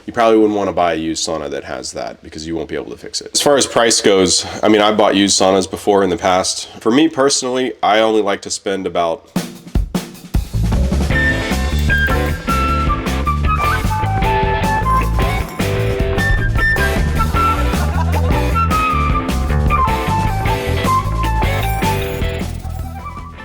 you probably wouldn't want to buy a used sauna that has that because you won't be able to fix it. As far as price goes, I mean, I bought used saunas before in the past. For me personally, I only like to spend about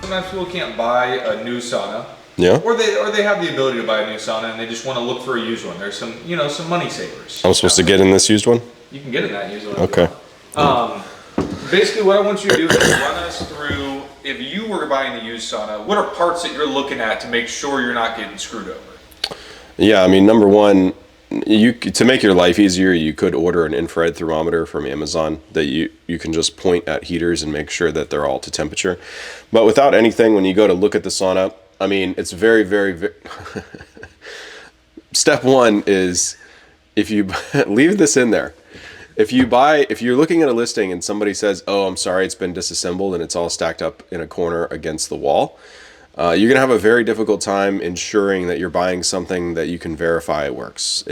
sometimes people can't buy a new sauna. Yeah. Or they have the ability to buy a new sauna and they just want to look for a used one. There's some, you know, some money savers. I'm supposed to get in this used one? You can get in that used one. Okay. Basically what I want you to do is run us through, if you were buying a used sauna, what are parts that you're looking at to make sure you're not getting screwed over? Yeah, I mean, number one, to make your life easier, you could order an infrared thermometer from Amazon that you can just point at heaters and make sure that they're all to temperature. But without anything, when you go to look at the sauna, I mean, it's very, very step one is, if you leave this in there, if you're looking at a listing and somebody says, oh, I'm sorry, it's been disassembled and it's all stacked up in a corner against the wall, you're gonna have a very difficult time ensuring that you're buying something that you can verify it works.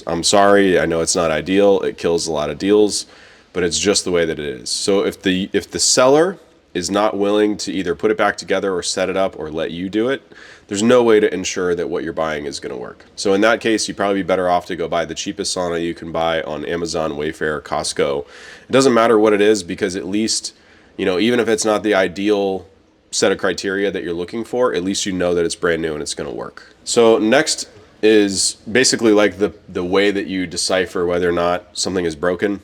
I'm sorry, I know it's not ideal, it kills a lot of deals, but it's just the way that it is. So if the seller is not willing to either put it back together or set it up or let you do it, there's no way to ensure that what you're buying is going to work. So in that case, you'd probably be better off to go buy the cheapest sauna you can buy on Amazon, Wayfair, Costco. It doesn't matter what it is, because at least, you know, even if it's not the ideal set of criteria that you're looking for, at least you know that it's brand new and it's going to work. So next is basically like the way that you decipher whether or not something is broken.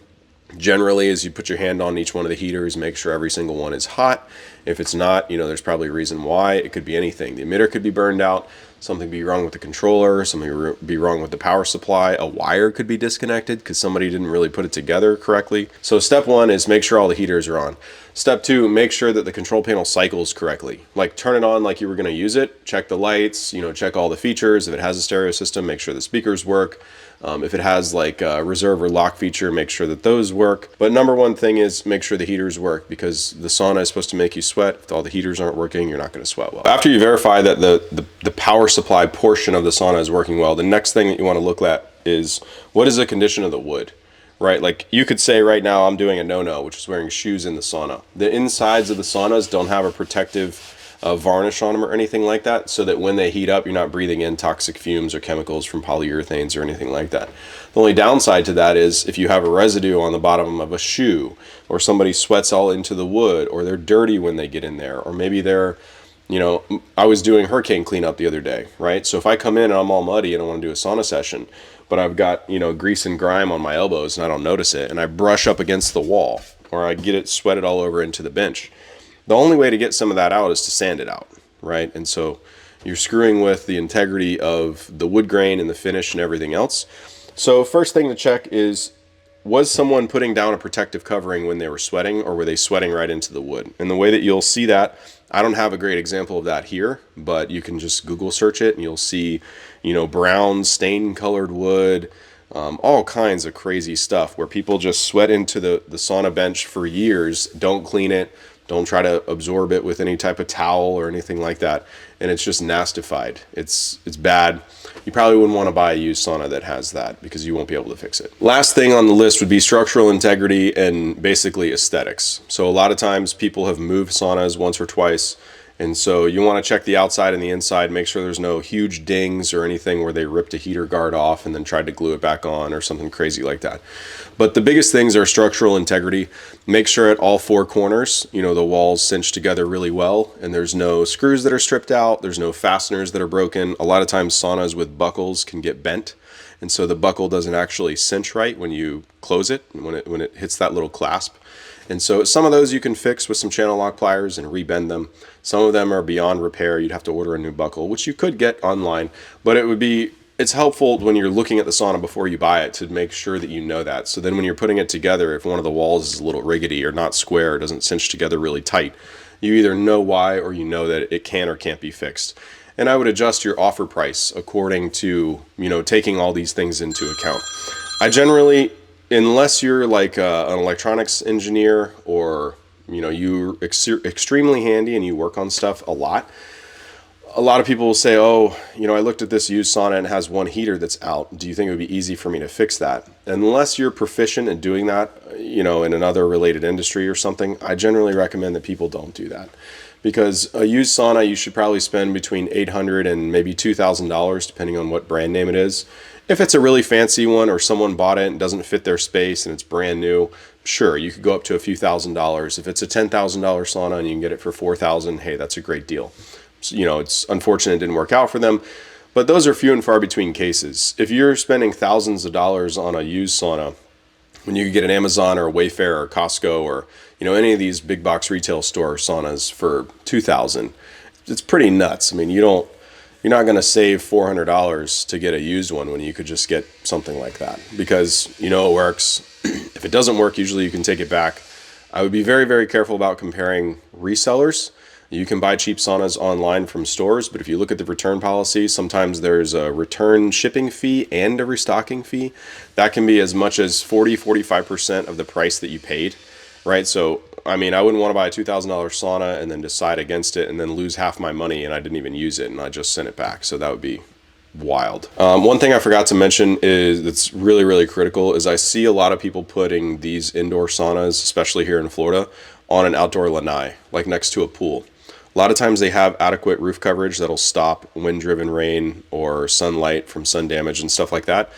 Generally, is you put your hand on each one of the heaters, make sure every single one is hot. If it's not, you know, there's probably a reason why. It could be anything. The emitter could be burned out, something be wrong with the controller, something be wrong with the power supply, a wire could be disconnected because somebody didn't really put it together correctly. So step one is make sure all the heaters are on. Step two, make sure that the control panel cycles correctly. Like, turn it on like you were going to use it, check the lights, you know, check all the features. If it has a stereo system, make sure the speakers work. If it has like a reserve or lock feature, make sure that those work. But number one thing is make sure the heaters work, because the sauna is supposed to make you sweat. If all the heaters aren't working, you're not going to sweat well. After you verify that the power supply portion of the sauna is working well, the next thing that you want to look at is, what is the condition of the wood? Right? Like, you could say right now I'm doing a no-no, which is wearing shoes in the sauna. The insides of the saunas don't have a protective varnish on them or anything like that, so that when they heat up, you're not breathing in toxic fumes or chemicals from polyurethanes or anything like that. The only downside to that is if you have a residue on the bottom of a shoe, or somebody sweats all into the wood, or they're dirty when they get in there, or maybe they're, you know, I was doing hurricane cleanup the other day, right? So if I come in and I'm all muddy and I want to do a sauna session, but I've got, you know, grease and grime on my elbows and I don't notice it, and I brush up against the wall, or I get it sweated all over into the bench, the only way to get some of that out is to sand it out, right? And so you're screwing with the integrity of the wood grain and the finish and everything else. So first thing to check is, was someone putting down a protective covering when they were sweating, or were they sweating right into the wood? And the way that you'll see that, I don't have a great example of that here, but you can just Google search it and you'll see, you know, brown stain colored wood, all kinds of crazy stuff where people just sweat into the sauna bench for years, don't clean it, don't try to absorb it with any type of towel or anything like that, and it's just nastified. It's bad. You probably wouldn't want to buy a used sauna that has that, because you won't be able to fix it. Last thing on the list would be structural integrity and basically aesthetics. So a lot of times people have moved saunas once or twice, and so you want to check the outside and the inside, make sure there's no huge dings or anything where they ripped a heater guard off and then tried to glue it back on or something crazy like that. But the biggest things are structural integrity. Make sure at all four corners, you know, the walls cinch together really well, and there's no screws that are stripped out, there's no fasteners that are broken. A lot of times saunas with buckles can get bent, and so the buckle doesn't actually cinch right when you close it, when it hits that little clasp. And so some of those you can fix with some channel lock pliers and rebend them. Some of them are beyond repair. You'd have to order a new buckle, which you could get online, but it's helpful when you're looking at the sauna before you buy it to make sure that you know that. So then when you're putting it together, if one of the walls is a little rickety or not square, or doesn't cinch together really tight, you either know why or you know that it can or can't be fixed. And I would adjust your offer price according to, you know, taking all these things into account. I generally, unless you're like an electronics engineer, or, you know, you're extremely handy and you work on stuff a lot, a lot of people will say, oh, I looked at this used sauna and it has one heater that's out. Do you think it would be easy for me to fix that? Unless you're proficient in doing that, in another related industry or something, I generally recommend that people don't do that. Because a used sauna, you should probably spend between $800 and maybe $2,000, depending on what brand name it is. If it's a really fancy one or someone bought it and doesn't fit their space and it's brand new, sure, you could go up to a few $1,000s. If it's a $10,000 sauna and you can get it for $4,000, hey, that's a great deal. So, it's unfortunate it didn't work out for them, but those are few and far between cases. If you're spending thousands of dollars on a used sauna, when you could get an Amazon or a Wayfair or Costco or any of these big box retail store saunas for $2,000, it's pretty nuts. I mean, you're not going to save $400 to get a used one when you could just get something like that, because it works. If it doesn't work, usually you can take it back. I would be very, very careful about comparing resellers. You can buy cheap saunas online from stores, but if you look at the return policy, sometimes there's a return shipping fee and a restocking fee. That can be as much as 40-45% of the price that you paid, right? So, I mean, I wouldn't want to buy a $2,000 sauna and then decide against it and then lose half my money and I didn't even use it and I just sent it back. So that would be wild. One thing I forgot to mention is that's really, really critical is I see a lot of people putting these indoor saunas, especially here in Florida, on an outdoor lanai, like next to a pool. A lot of times they have adequate roof coverage that'll stop wind-driven rain or sunlight from sun damage and stuff like that.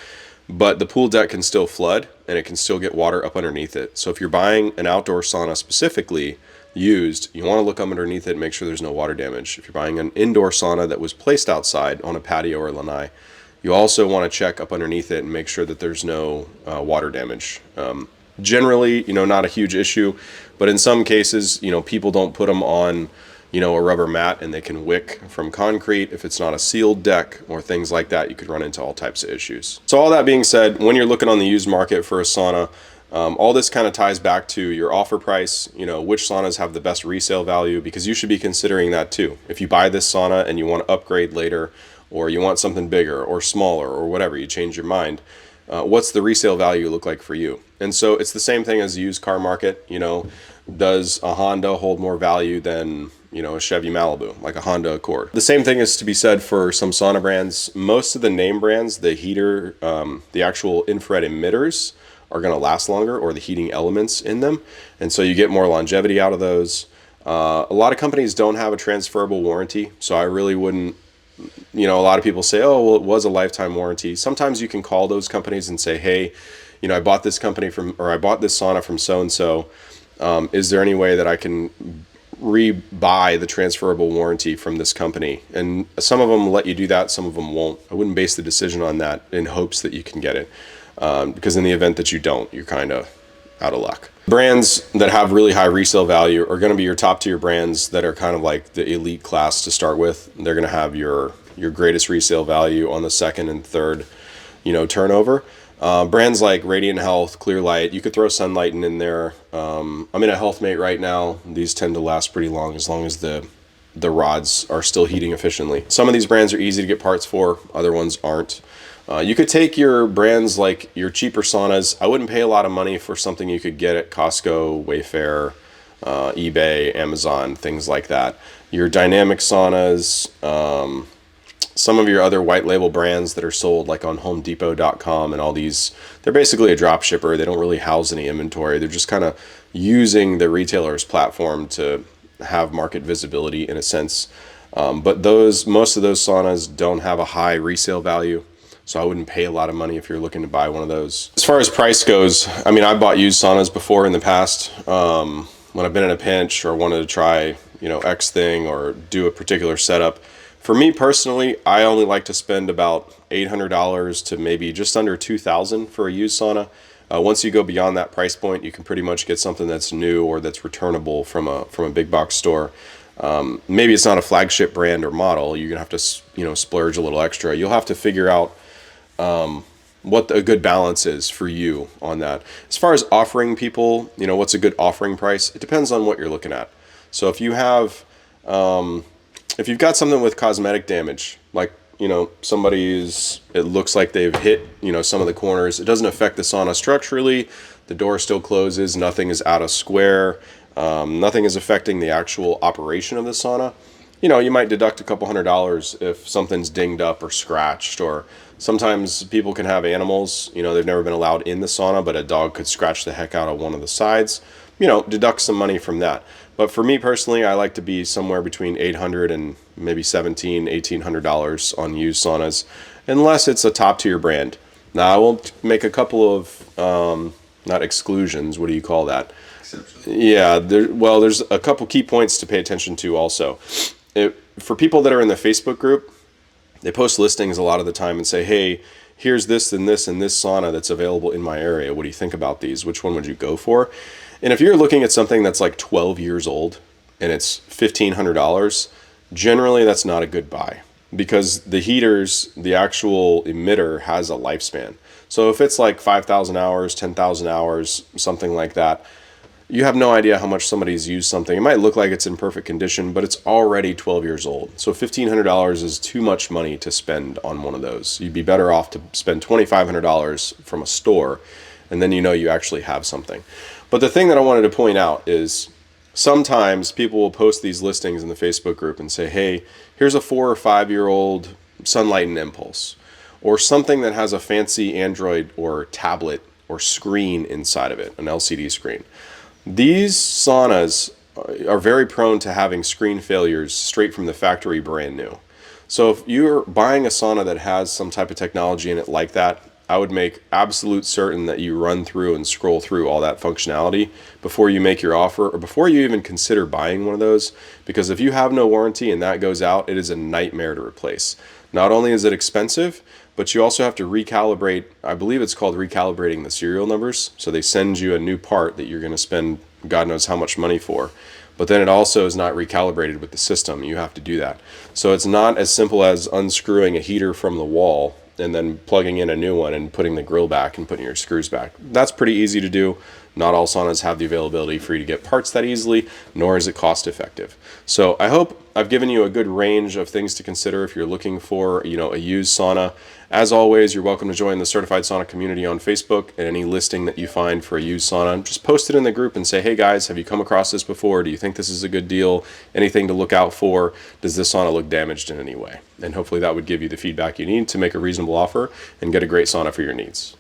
But the pool deck can still flood and it can still get water up underneath it. So if you're buying an outdoor sauna specifically used, you want to look up underneath it and make sure there's no water damage. If you're buying an indoor sauna that was placed outside on a patio or lanai, you also want to check up underneath it and make sure that there's no water damage. Generally, not a huge issue, but in some cases, people don't put them on a rubber mat and they can wick from concrete. If it's not a sealed deck or things like that, you could run into all types of issues. So all that being said, when you're looking on the used market for a sauna, all this kind of ties back to your offer price, which saunas have the best resale value, because you should be considering that too. If you buy this sauna and you want to upgrade later, or you want something bigger or smaller or whatever, you change your mind, what's the resale value look like for you? And so it's the same thing as the used car market. Does a Honda hold more value than a Chevy Malibu, like a Honda Accord? The same thing is to be said for some sauna brands. Most of the name brands, the heater, the actual infrared emitters are going to last longer, or the heating elements in them. And so you get more longevity out of those. A lot of companies don't have a transferable warranty. So I really wouldn't, a lot of people say, oh, well, it was a lifetime warranty. Sometimes you can call those companies and say, hey, I bought this I bought this sauna from so-and-so. Is there any way that I can re-buy the transferable warranty from this company? And some of them let you do that, some of them won't. I wouldn't base the decision on that in hopes that you can get it, because in the event that you don't, you're kind of out of luck. Brands that have really high resale value are going to be your top tier brands that are kind of like the elite class to start with. They're going to have your greatest resale value on the second and third turnover. Brands like Radiant Health, Clear Light, you could throw Sunlight in there. I'm in a HealthMate right now. These tend to last pretty long as the rods are still heating efficiently. Some of these brands are easy to get parts for, other ones aren't. You could take your brands like your cheaper saunas. I wouldn't pay a lot of money for something you could get at Costco, Wayfair, eBay, Amazon, things like that. Your dynamic saunas, some of your other white label brands that are sold like on homedepot.com and all these, they're basically a drop shipper. They don't really house any inventory. They're just kind of using the retailer's platform to have market visibility in a sense. But most of those saunas don't have a high resale value. So I wouldn't pay a lot of money if you're looking to buy one of those. As far as price goes, I mean, I bought used saunas before in the past, when I've been in a pinch or wanted to try, X thing or do a particular setup. For me personally, I only like to spend about $800 to maybe just under $2,000 for a used sauna. Once you go beyond that price point, you can pretty much get something that's new or that's returnable from a big box store. Maybe it's not a flagship brand or model. You're gonna have to, splurge a little extra. You'll have to figure out what a good balance is for you on that. As far as offering people, what's a good offering price? It depends on what you're looking at. So if you have, if you've got something with cosmetic damage, like, it looks like they've hit, some of the corners, it doesn't affect the sauna structurally, the door still closes, nothing is out of square, nothing is affecting the actual operation of the sauna, you might deduct a couple $100 if something's dinged up or scratched, or sometimes people can have animals, they've never been allowed in the sauna, but a dog could scratch the heck out of one of the sides, deduct some money from that. But for me personally, I like to be somewhere between 800 and maybe 17, $1,800 on used saunas, unless it's a top tier brand. Now, I will make a couple of, not exclusions, what do you call that? Yeah, there's a couple key points to pay attention to also. For people that are in the Facebook group, they post listings a lot of the time and say, hey, here's this and this and this sauna that's available in my area. What do you think about these? Which one would you go for? And if you're looking at something that's like 12 years old and it's $1,500, generally that's not a good buy, because the heaters, the actual emitter has a lifespan. So if it's like 5,000 hours, 10,000 hours, something like that, you have no idea how much somebody's used something. It might look like it's in perfect condition, but it's already 12 years old. So $1,500 is too much money to spend on one of those. You'd be better off to spend $2,500 from a store, and then you actually have something. But the thing that I wanted to point out is sometimes people will post these listings in the Facebook group and say, hey, here's a 4 or 5-year-old Sunlight and Impulse, or something that has a fancy Android or tablet or screen inside of it, an LCD screen. These saunas are very prone to having screen failures straight from the factory brand new. So if you're buying a sauna that has some type of technology in it like that, I would make absolute certain that you run through and scroll through all that functionality before you make your offer, or before you even consider buying one of those, because if you have no warranty and that goes out, it is a nightmare to replace. Not only is it expensive, but you also have to recalibrate. I believe it's called recalibrating the serial numbers. So they send you a new part that you're going to spend God knows how much money for. But then it also is not recalibrated with the system. You have to do that. So it's not as simple as unscrewing a heater from the wall and then plugging in a new one and putting the grill back and putting your screws back. That's pretty easy to do. Not all saunas have the availability for you to get parts that easily, nor is it cost effective. So I hope I've given you a good range of things to consider if you're looking for, a used sauna. As always, you're welcome to join the Certified Sauna community on Facebook, and any listing that you find for a used sauna, just post it in the group and say, hey guys, have you come across this before? Do you think this is a good deal? Anything to look out for? Does this sauna look damaged in any way? And hopefully that would give you the feedback you need to make a reasonable offer and get a great sauna for your needs.